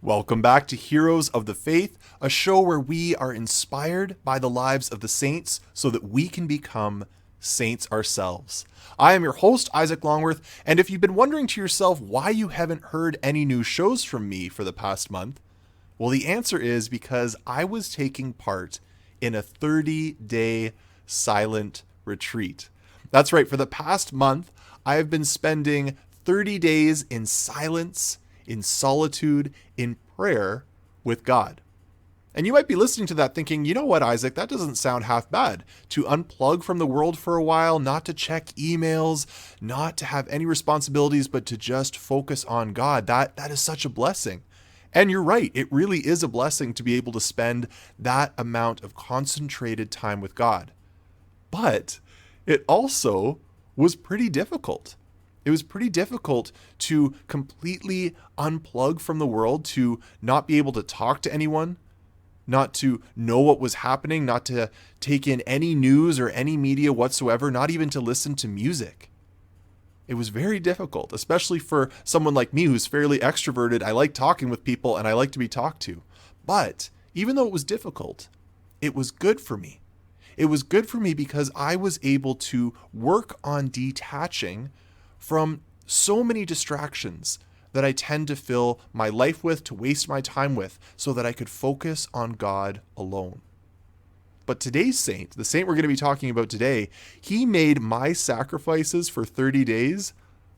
Welcome back to Heroes of the Faith, a show where we are inspired by the lives of the saints so that we can become saints ourselves. I am your host, Isaac Longworth, and if you've been wondering to yourself why you haven't heard any new shows from me for the past month, well, the answer is because I was taking part in a 30-day silent retreat. That's right, for the past month, I have been spending 30 days in silence, in solitude, in prayer with God. And you might be listening to that thinking, you know what, Isaac, that doesn't sound half bad. To unplug from the world for a while, not to check emails, not to have any responsibilities, but to just focus on God. That is such a blessing. And you're right, it really is a blessing to be able to spend that amount of concentrated time with God. But it also was pretty difficult. It was pretty difficult to completely unplug from the world, to not be able to talk to anyone, not to know what was happening, not to take in any news or any media whatsoever, not even to listen to music. It was very difficult, especially for someone like me who's fairly extroverted. I like talking with people and I like to be talked to. But even though it was difficult, it was good for me. It was good for me because I was able to work on detaching from so many distractions that I tend to fill my life with, to waste my time with, so that I could focus on God alone. But today's saint, the saint we're going to be talking about today, he made my sacrifices for 30 days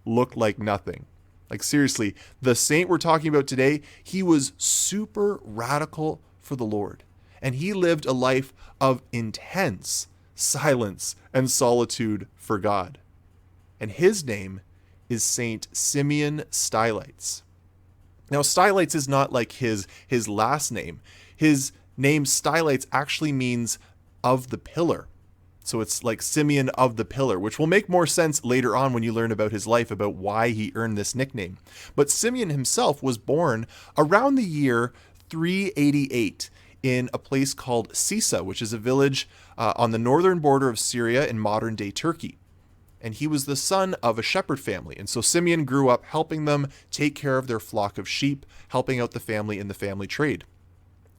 look like nothing. Like seriously, the saint we're talking about today, he was super radical for the Lord. And he lived a life of intense silence and solitude for God. And his name is Saint Simeon Stylites. Now, Stylites is not like his last name. His name Stylites actually means of the pillar. So it's like Simeon of the pillar, which will make more sense later on when you learn about his life, about why he earned this nickname. But Simeon himself was born around the year 388 in a place called Sisa, which is a village on the northern border of Syria in modern-day Turkey. And he was the son of a shepherd family. And so Simeon grew up helping them take care of their flock of sheep, helping out the family in the family trade.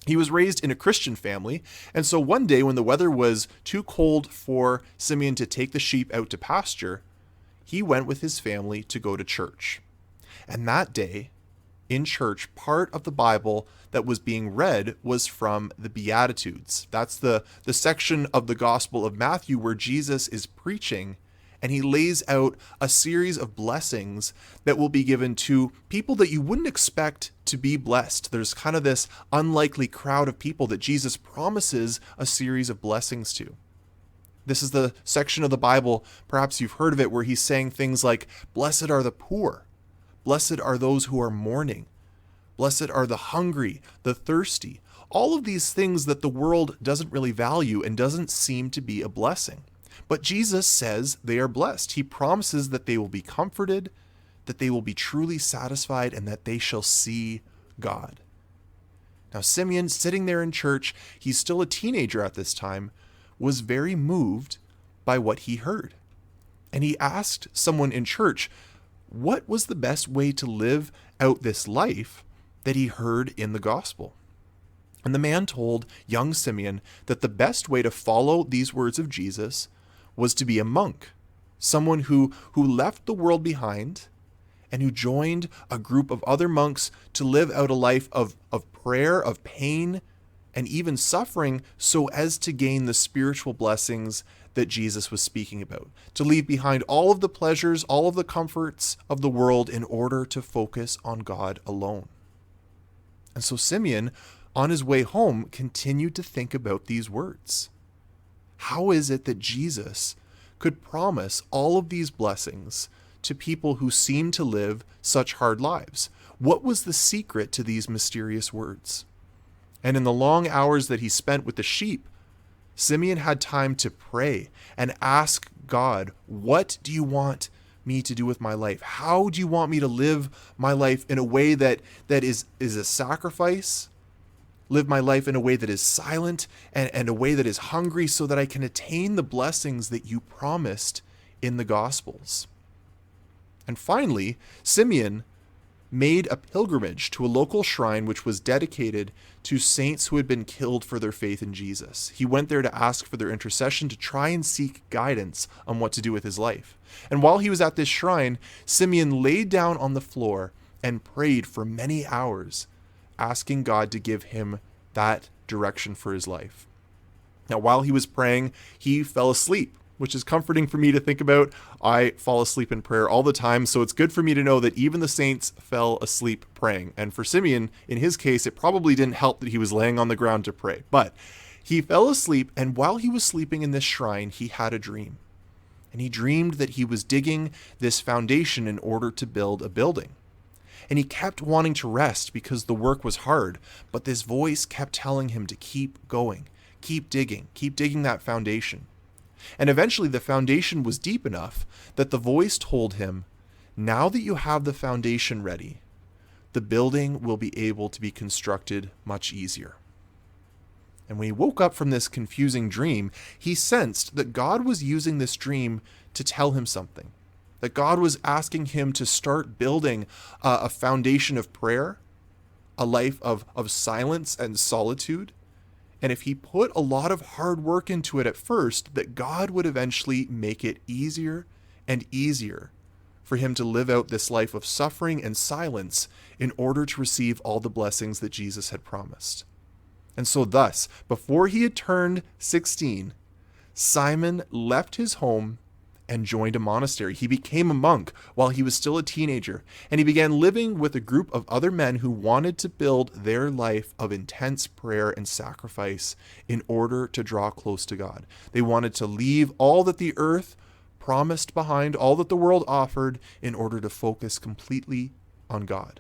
He was raised in a Christian family, and so one day when the weather was too cold for Simeon to take the sheep out to pasture, he went with his family to go to church. And that day, in church, part of the Bible that was being read was from the Beatitudes. That's the section of the Gospel of Matthew where Jesus is preaching, and he lays out a series of blessings that will be given to people that you wouldn't expect to be blessed. There's kind of this unlikely crowd of people that Jesus promises a series of blessings to. This is the section of the Bible, perhaps you've heard of it, where he's saying things like, "Blessed are the poor. Blessed are those who are mourning. Blessed are the hungry, the thirsty." All of these things that the world doesn't really value and doesn't seem to be a blessing. But Jesus says they are blessed. He promises that they will be comforted, that they will be truly satisfied, and that they shall see God. Now, Simeon, sitting there in church, he's still a teenager at this time, was very moved by what he heard. And he asked someone in church, what was the best way to live out this life that he heard in the gospel? And the man told young Simeon that the best way to follow these words of Jesus was to be a monk, someone who left the world behind and who joined a group of other monks to live out a life of prayer, of pain, and even suffering, so as to gain the spiritual blessings that Jesus was speaking about, to leave behind all of the pleasures, all of the comforts of the world in order to focus on God alone. And so Simeon, on his way home, continued to think about these words. How is it that Jesus could promise all of these blessings to people who seem to live such hard lives? What was the secret to these mysterious words? And in the long hours that he spent with the sheep, Simeon had time to pray and ask God, what do you want me to do with my life? How do you want me to live my life in a way that is a sacrifice? Live my life in a way that is silent and a way that is hungry, so that I can attain the blessings that you promised in the Gospels. And finally, Simeon made a pilgrimage to a local shrine which was dedicated to saints who had been killed for their faith in Jesus. He went there to ask for their intercession to try and seek guidance on what to do with his life. And while he was at this shrine, Simeon laid down on the floor and prayed for many hours, asking God to give him that direction for his life. Now, while he was praying, he fell asleep, which is comforting for me to think about. I fall asleep in prayer all the time, so it's good for me to know that even the saints fell asleep praying. And for Simeon, in his case, it probably didn't help that he was laying on the ground to pray. But he fell asleep, and while he was sleeping in this shrine, he had a dream. And he dreamed that he was digging this foundation in order to build a building. And he kept wanting to rest because the work was hard, but this voice kept telling him to keep going, keep digging that foundation. And eventually the foundation was deep enough that the voice told him, now that you have the foundation ready, the building will be able to be constructed much easier. And when he woke up from this confusing dream, he sensed that God was using this dream to tell him something. That God was asking him to start building a foundation of prayer, a life of silence and solitude. And if he put a lot of hard work into it at first, that God would eventually make it easier and easier for him to live out this life of suffering and silence in order to receive all the blessings that Jesus had promised. And so thus, before he had turned 16, Simon left his home and joined a monastery. He became a monk while he was still a teenager, and he began living with a group of other men who wanted to build their life of intense prayer and sacrifice in order to draw close to God. They wanted to leave all that the earth promised behind, all that the world offered, in order to focus completely on God.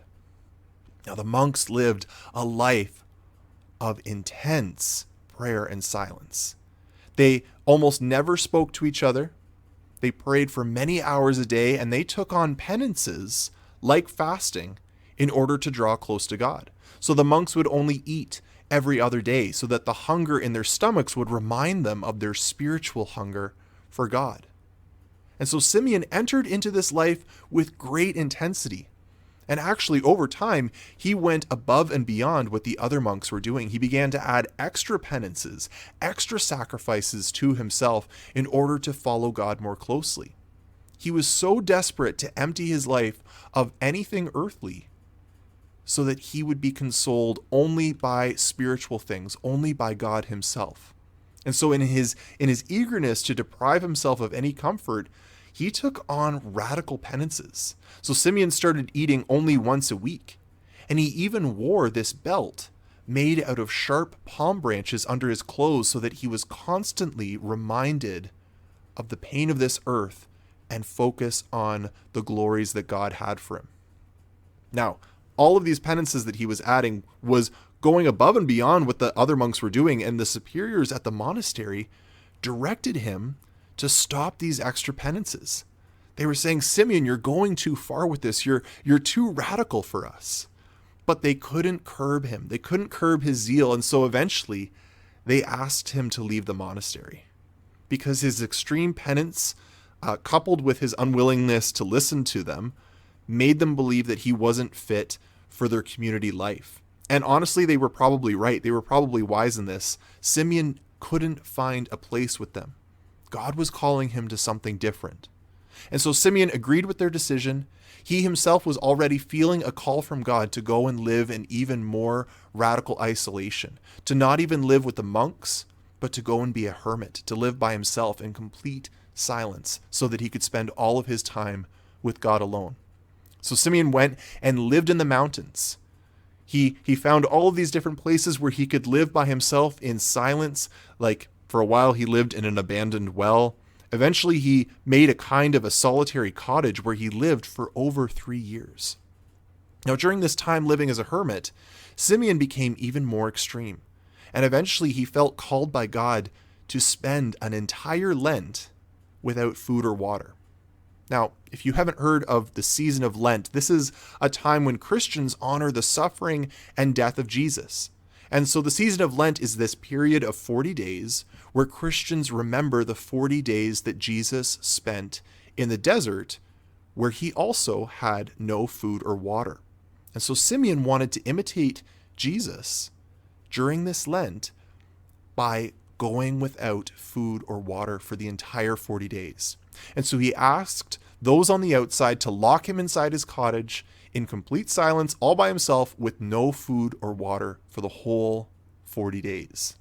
Now, the monks lived a life of intense prayer and silence. They almost never spoke to each other. They prayed for many hours a day, and they took on penances like fasting in order to draw close to God. So the monks would only eat every other day so that the hunger in their stomachs would remind them of their spiritual hunger for God. And so Simeon entered into this life with great intensity. And actually, over time, he went above and beyond what the other monks were doing. He began to add extra penances, extra sacrifices to himself in order to follow God more closely. He was so desperate to empty his life of anything earthly so that he would be consoled only by spiritual things, only by God himself. And so in his eagerness to deprive himself of any comfort, he took on radical penances. So Simeon started eating only once a week, and he even wore this belt made out of sharp palm branches under his clothes so that he was constantly reminded of the pain of this earth and focus on the glories that God had for him. Now, all of these penances that he was adding was going above and beyond what the other monks were doing, and the superiors at the monastery directed him to stop these extra penances. They were saying, Simeon, you're going too far with this. You're too radical for us. But they couldn't curb him. They couldn't curb his zeal. And so eventually they asked him to leave the monastery because his extreme penance, coupled with his unwillingness to listen to them, made them believe that he wasn't fit for their community life. And honestly, they were probably right. They were probably wise in this. Simeon couldn't find a place with them. God was calling him to something different. And so Simeon agreed with their decision. He himself was already feeling a call from God to go and live in even more radical isolation, to not even live with the monks, but to go and be a hermit, to live by himself in complete silence so that he could spend all of his time with God alone. So Simeon went and lived in the mountains. He found all of these different places where he could live by himself in silence. Like for a while he lived in an abandoned well. Eventually he made a kind of a solitary cottage where he lived for over 3 years. Now during this time living as a hermit, Simeon became even more extreme. And eventually he felt called by God to spend an entire Lent without food or water. Now, if you haven't heard of the season of Lent, this is a time when Christians honor the suffering and death of Jesus. And so the season of Lent is this period of 40 days where Christians remember the 40 days that Jesus spent in the desert, where he also had no food or water. And so Simeon wanted to imitate Jesus during this Lent by going without food or water for the entire 40 days. And so he asked those on the outside to lock him inside his cottage in complete silence, all by himself, with no food or water for the whole 40 days.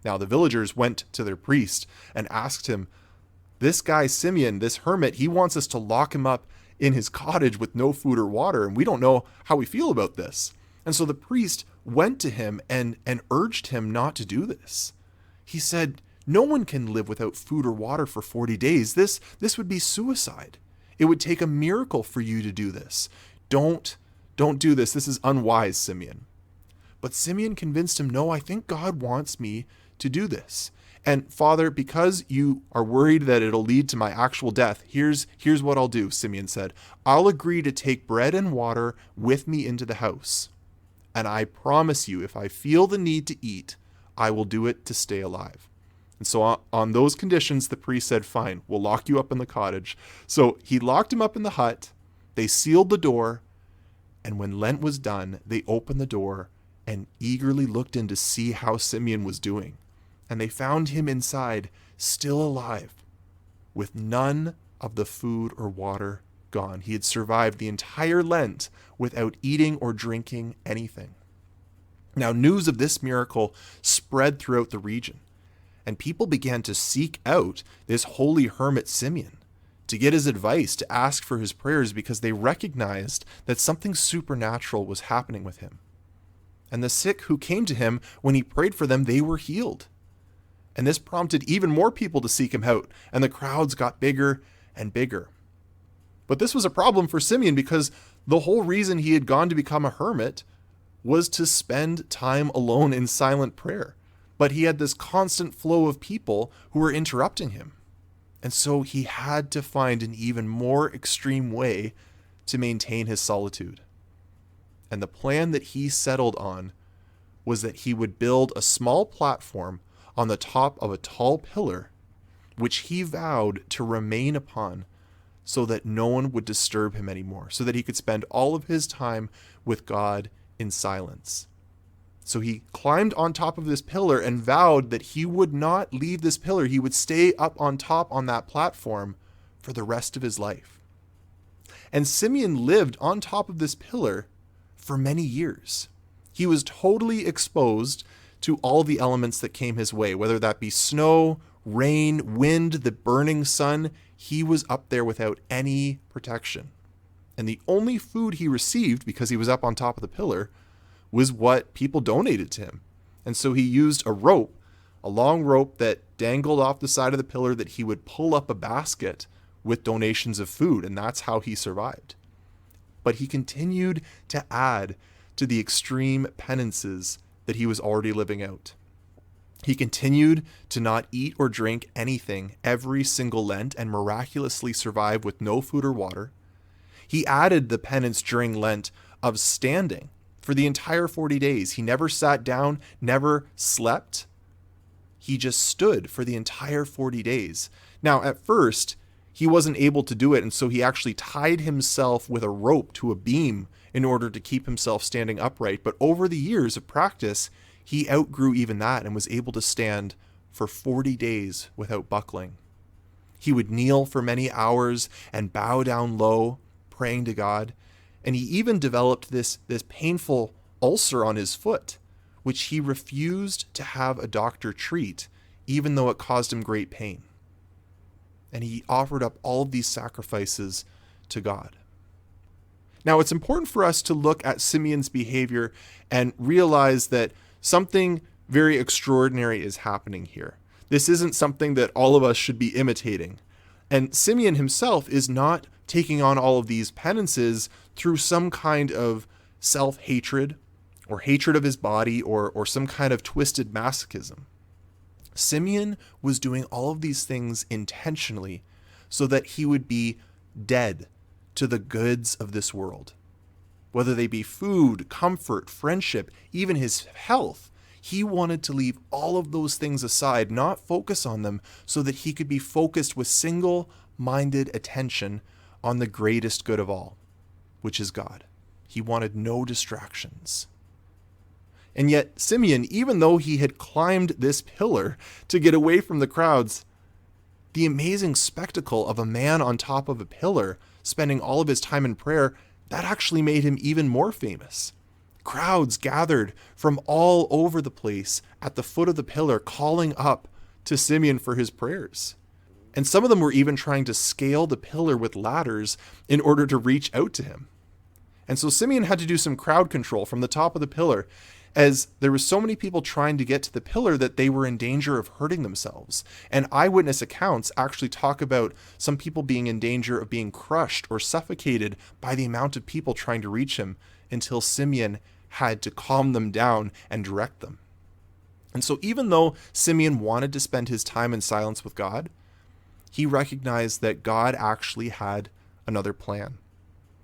Now the villagers went to their priest and asked him, "This guy Simeon, this hermit, he wants us to lock him up in his cottage with no food or water, and we don't know how we feel about this." And so the priest went to him and urged him not to do this. He said, "No one can live without food or water for 40 days. This would be suicide. It would take a miracle for you to do this. Don't do this. This is unwise, Simeon." But Simeon convinced him, "No, I think God wants me to do this. And Father, because you are worried that it'll lead to my actual death, here's what I'll do," Simeon said. "I'll agree to take bread and water with me into the house. And I promise you, if I feel the need to eat, I will do it to stay alive." And so on those conditions, the priest said, "Fine, we'll lock you up in the cottage." So he locked him up in the hut. They sealed the door. And when Lent was done, they opened the door and eagerly looked in to see how Simeon was doing. And they found him inside, still alive, with none of the food or water gone. He had survived the entire Lent without eating or drinking anything. Now, news of this miracle spread throughout the region, and people began to seek out this holy hermit Simeon to get his advice, to ask for his prayers, because they recognized that something supernatural was happening with him. And the sick who came to him, when he prayed for them, they were healed. And this prompted even more people to seek him out, and the crowds got bigger and bigger. But this was a problem for Simeon, because the whole reason he had gone to become a hermit was to spend time alone in silent prayer. But he had this constant flow of people who were interrupting him. And so he had to find an even more extreme way to maintain his solitude. And the plan that he settled on was that he would build a small platform on the top of a tall pillar, which he vowed to remain upon so that no one would disturb him anymore, so that he could spend all of his time with God in silence. So he climbed on top of this pillar and vowed that he would not leave this pillar. He would stay up on top on that platform for the rest of his life. And Simeon lived on top of this pillar for many years. He was totally exposed to all the elements that came his way, whether that be snow, rain, wind, the burning sun. He was up there without any protection. And the only food he received, because he was up on top of the pillar, was what people donated to him. And so he used a rope, a long rope that dangled off the side of the pillar, that he would pull up a basket with donations of food, and that's how he survived. But he continued to add to the extreme penances that he was already living out. He continued to not eat or drink anything every single Lent and miraculously survive with no food or water. He added the penance during Lent of standing for the entire 40 days. He never sat down, never slept. He just stood for the entire 40 days. Now, at first, he wasn't able to do it, and so he actually tied himself with a rope to a beam in order to keep himself standing upright. But over the years of practice, he outgrew even that and was able to stand for 40 days without buckling. He would kneel for many hours and bow down low, praying to God. And he even developed this painful ulcer on his foot, which he refused to have a doctor treat, even though it caused him great pain. And he offered up all of these sacrifices to God. Now, it's important for us to look at Simeon's behavior and realize that something very extraordinary is happening here. This isn't something that all of us should be imitating. And Simeon himself is not taking on all of these penances through some kind of self-hatred or hatred of his body or some kind of twisted masochism. Simeon was doing all of these things intentionally so that he would be dead to the goods of this world. Whether they be food, comfort, friendship, even his health, he wanted to leave all of those things aside, not focus on them, so that he could be focused with single-minded attention on the greatest good of all, which is God. He wanted no distractions. And yet Simeon, even though he had climbed this pillar to get away from the crowds, the amazing spectacle of a man on top of a pillar spending all of his time in prayer, that actually made him even more famous. Crowds gathered from all over the place at the foot of the pillar, calling up to Simeon for his prayers. And some of them were even trying to scale the pillar with ladders in order to reach out to him. And so Simeon had to do some crowd control from the top of the pillar, as there were so many people trying to get to the pillar that they were in danger of hurting themselves. And eyewitness accounts actually talk about some people being in danger of being crushed or suffocated by the amount of people trying to reach him, until Simeon had to calm them down and direct them. And so even though Simeon wanted to spend his time in silence with God, he recognized that God actually had another plan,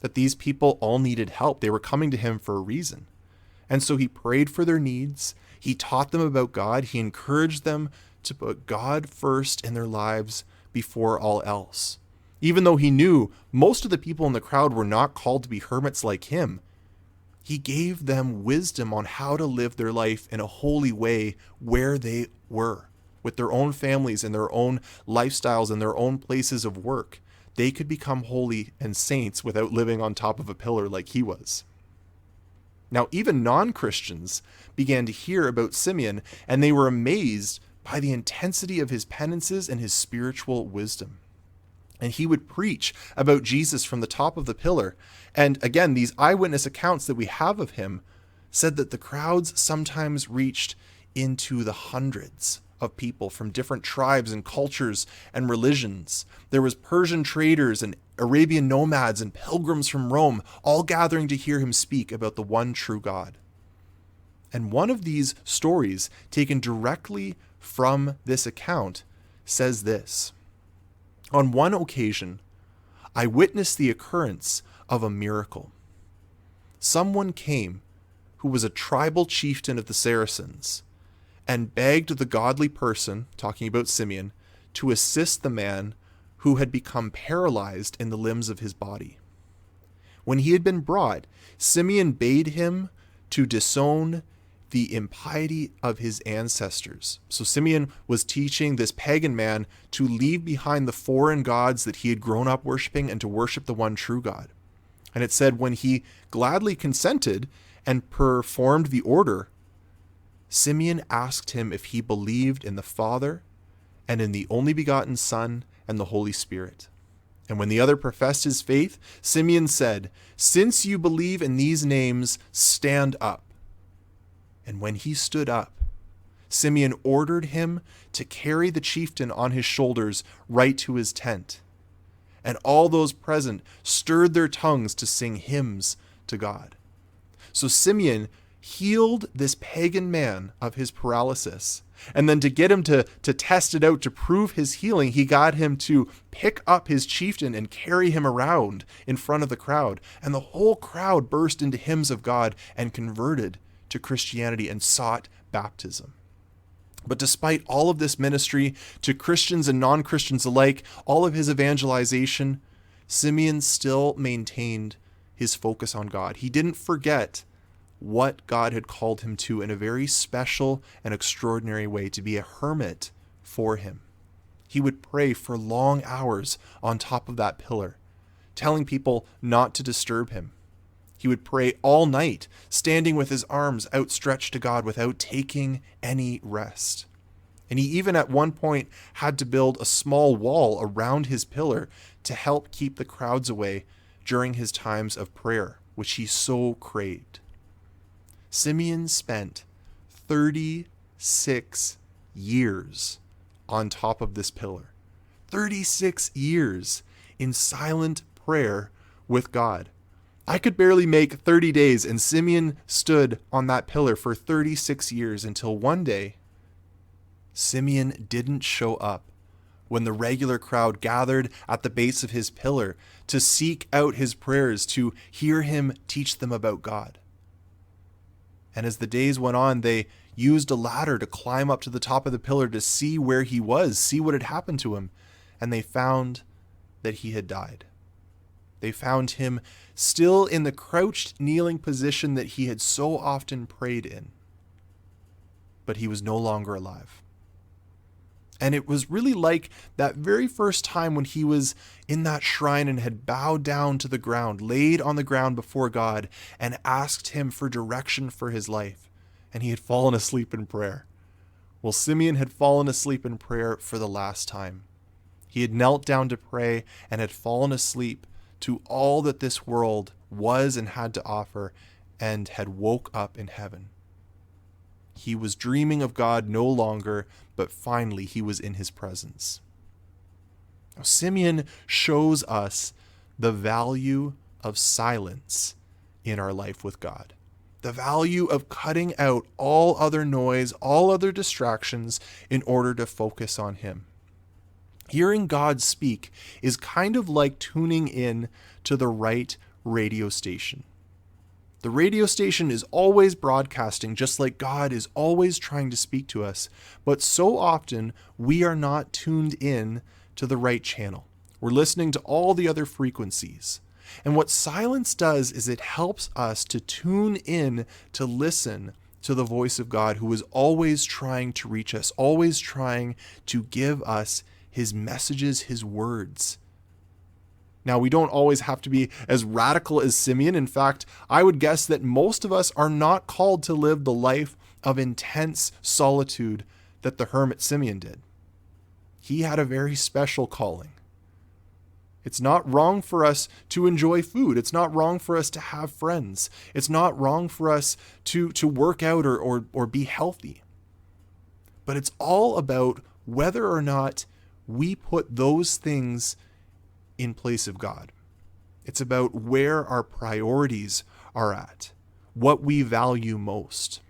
that these people all needed help. They were coming to him for a reason. And so he prayed for their needs. He taught them about God. He encouraged them to put God first in their lives before all else. Even though he knew most of the people in the crowd were not called to be hermits like him, he gave them wisdom on how to live their life in a holy way where they were, with their own families and their own lifestyles and their own places of work. They could become holy and saints without living on top of a pillar like he was. Now, even non-Christians began to hear about Simeon, and they were amazed by the intensity of his penances and his spiritual wisdom. And he would preach about Jesus from the top of the pillar. And again, these eyewitness accounts that we have of him said that the crowds sometimes reached into the hundreds of people from different tribes and cultures and religions. There was Persian traders and Arabian nomads and pilgrims from Rome, all gathering to hear him speak about the one true God. And one of these stories, taken directly from this account, says this: "On one occasion, I witnessed the occurrence of a miracle. Someone came who was a tribal chieftain of the Saracens and begged the godly person," talking about Simeon, "to assist the man who had become paralyzed in the limbs of his body. When he had been brought, Simeon bade him to disown the impiety of his ancestors." So Simeon was teaching this pagan man to leave behind the foreign gods that he had grown up worshiping and to worship the one true God. And it said, when he gladly consented and performed the order, Simeon asked him if he believed in the Father and in the only begotten Son and the Holy Spirit. And when the other professed his faith, Simeon said, "Since you believe in these names, stand up." And when he stood up, Simeon ordered him to carry the chieftain on his shoulders right to his tent. And all those present stirred their tongues to sing hymns to God. So Simeon healed this pagan man of his paralysis. And then to get him to test it out, to prove his healing, he got him to pick up his chieftain and carry him around in front of the crowd. And the whole crowd burst into hymns of God and converted to Christianity and sought baptism. But despite all of this ministry to Christians and non-Christians alike, all of his evangelization, Simeon still maintained his focus on God. He didn't forget what God had called him to in a very special and extraordinary way, to be a hermit for him. He would pray for long hours on top of that pillar, telling people not to disturb him. He would pray all night, standing with his arms outstretched to God without taking any rest. And he even at one point had to build a small wall around his pillar to help keep the crowds away during his times of prayer, which he so craved. Simeon spent 36 years on top of this pillar. 36 years in silent prayer with God. I could barely make 30 days, and Simeon stood on that pillar for 36 years until one day, Simeon didn't show up when the regular crowd gathered at the base of his pillar to seek out his prayers, to hear him teach them about God. And as the days went on, they used a ladder to climb up to the top of the pillar to see where he was, see what had happened to him. And they found that he had died. They found him still in the crouched, kneeling position that he had so often prayed in. But he was no longer alive. And it was really like that very first time when he was in that shrine and had bowed down to the ground, laid on the ground before God, and asked him for direction for his life. And he had fallen asleep in prayer. Well, Simeon had fallen asleep in prayer for the last time. He had knelt down to pray and had fallen asleep to all that this world was and had to offer, and had woke up in heaven. He was dreaming of God no longer, but finally he was in his presence. Now, Simeon shows us the value of silence in our life with God. The value of cutting out all other noise, all other distractions in order to focus on him. Hearing God speak is kind of like tuning in to the right radio station. The radio station is always broadcasting, just like God is always trying to speak to us. But so often, we are not tuned in to the right channel. We're listening to all the other frequencies. And what silence does is it helps us to tune in to listen to the voice of God, who is always trying to reach us, always trying to give us his messages, his words. Now, we don't always have to be as radical as Simeon. In fact, I would guess that most of us are not called to live the life of intense solitude that the hermit Simeon did. He had a very special calling. It's not wrong for us to enjoy food. It's not wrong for us to have friends. It's not wrong for us to work out or be healthy. But it's all about whether or not we put those things in place of God. It's about where our priorities are at, what we value most.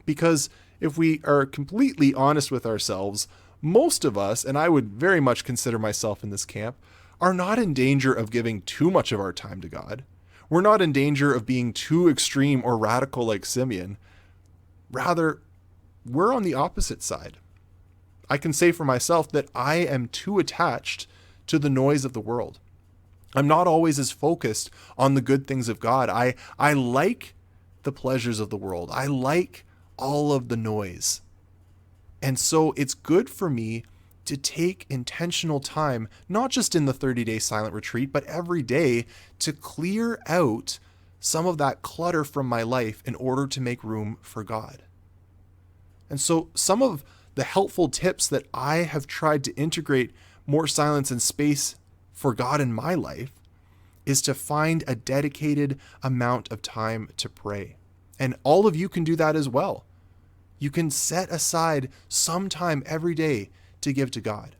Because if we are completely honest with ourselves, most of us, and I would very much consider myself in this camp, are not in danger of giving too much of our time to God. We're not in danger of being too extreme or radical like Simeon. Rather, we're on the opposite side. I can say for myself that I am too attached to the noise of the world. I'm not always as focused on the good things of God. I like the pleasures of the world. I like all of the noise. And so it's good for me to take intentional time, not just in the 30-day silent retreat, but every day to clear out some of that clutter from my life in order to make room for God. And so some of the helpful tips that I have tried to integrate more silence and space for God in my life is to find a dedicated amount of time to pray. And all of you can do that as well. You can set aside some time every day to give to God.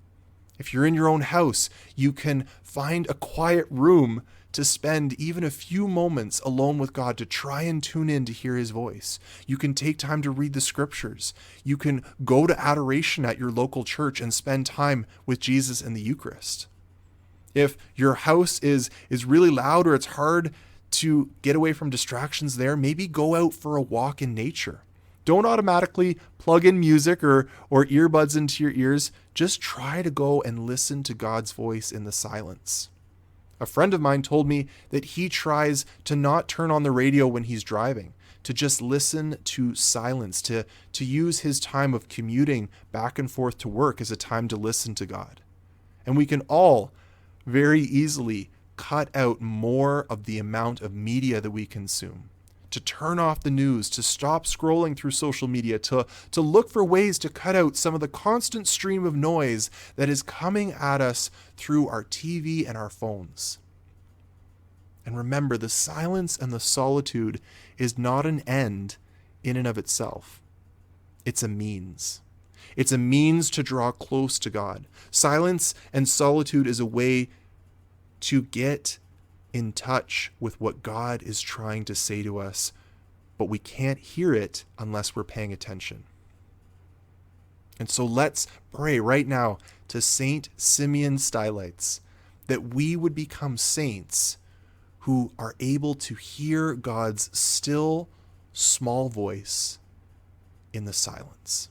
If you're in your own house, you can find a quiet room to spend even a few moments alone with God to try and tune in to hear his voice. You can take time to read the scriptures. You can go to adoration at your local church and spend time with Jesus in the Eucharist. If your house is really loud or it's hard to get away from distractions there, maybe go out for a walk in nature. Don't automatically plug in music or earbuds into your ears. Just try to go and listen to God's voice in the silence. A friend of mine told me that he tries to not turn on the radio when he's driving, to just listen to silence, to use his time of commuting back and forth to work as a time to listen to God. And we can all very easily cut out more of the amount of media that we consume, to turn off the news, to stop scrolling through social media, to look for ways to cut out some of the constant stream of noise that is coming at us through our TV and our phones. And remember, the silence and the solitude is not an end in and of itself. It's a means. It's a means to draw close to God. Silence and solitude is a way to get in touch with what God is trying to say to us, but we can't hear it unless we're paying attention. And so let's pray right now to Saint Simeon Stylites that we would become saints who are able to hear God's still, small voice in the silence.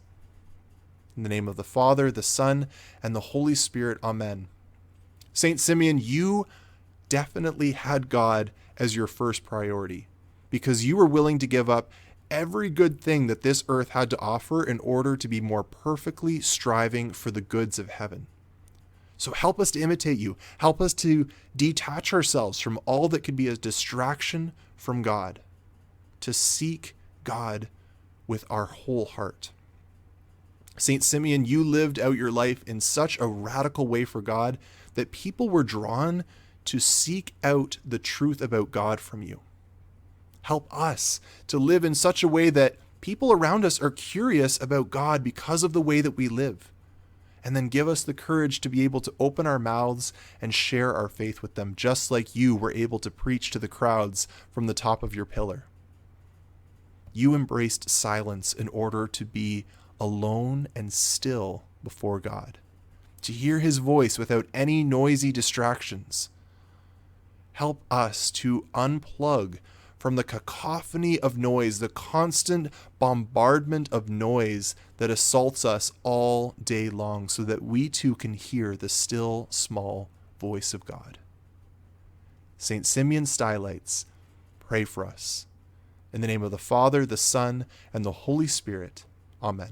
In the name of the Father, the Son, and the Holy Spirit, amen. Saint Simeon, you definitely had God as your first priority, because you were willing to give up every good thing that this earth had to offer in order to be more perfectly striving for the goods of heaven. So help us to imitate you. Help us to detach ourselves from all that could be a distraction from God, to seek God with our whole heart. Saint Simeon, you lived out your life in such a radical way for God that people were drawn to seek out the truth about God from you. Help us to live in such a way that people around us are curious about God because of the way that we live. And then give us the courage to be able to open our mouths and share our faith with them, just like you were able to preach to the crowds from the top of your pillar. You embraced silence in order to be alone and still before God, to hear his voice without any noisy distractions. Help us to unplug from the cacophony of noise, the constant bombardment of noise that assaults us all day long, so that we too can hear the still, small voice of God. St. Simeon Stylites, pray for us. In the name of the Father, the Son, and the Holy Spirit. Amen.